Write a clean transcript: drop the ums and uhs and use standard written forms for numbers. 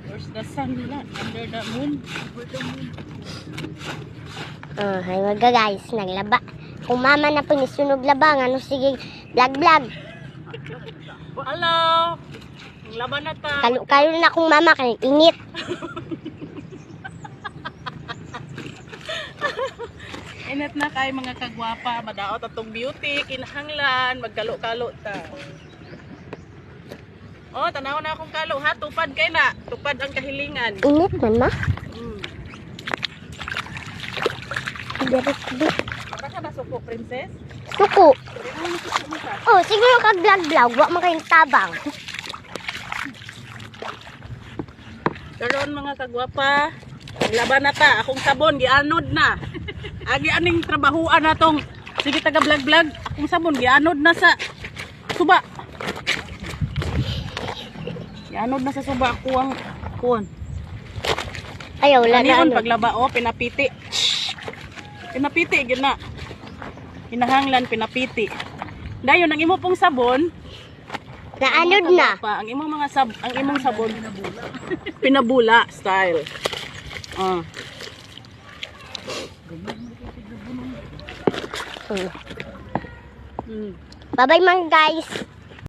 Where's the sun nila? Under the moon. Oh, hay mga guys, naglaba. Kung mama na po nisunog labang, ano sige, vlog. Hello! Ang laban na ta. Kalo na kung mama, kay init. Init na kay mga kagwapa. Madaot atong beauty. Kinahanglan. Magkalo-kalo ta. Oh, tanaw na akong kalo ha. Tupad kay na. Tupad ang kahilingan. Init man ma. Mm. Diretso. Para ka nasuko, princess? Suko. Oh, siguro kag vlog. Wa man kayong tabang. Karon mga kagwapa. Laban na ta. Akong sabon. Gianod na. Agi aning trabahuan na tong. Sige taga vlog. Akong sabon. Gianod na sa suba. Gianod na sa suba. Ako ang kuwan. Ayaw, wala na Kanion ano. paglaba o pinapiti. Pinapiti gyud na. Hinahanglan pinapiti. Dayon ang imo pong sabon, Naanod na. ang imong mga ang imong sabon pinabula style. Ah. Mm. Bye-bye mga guys.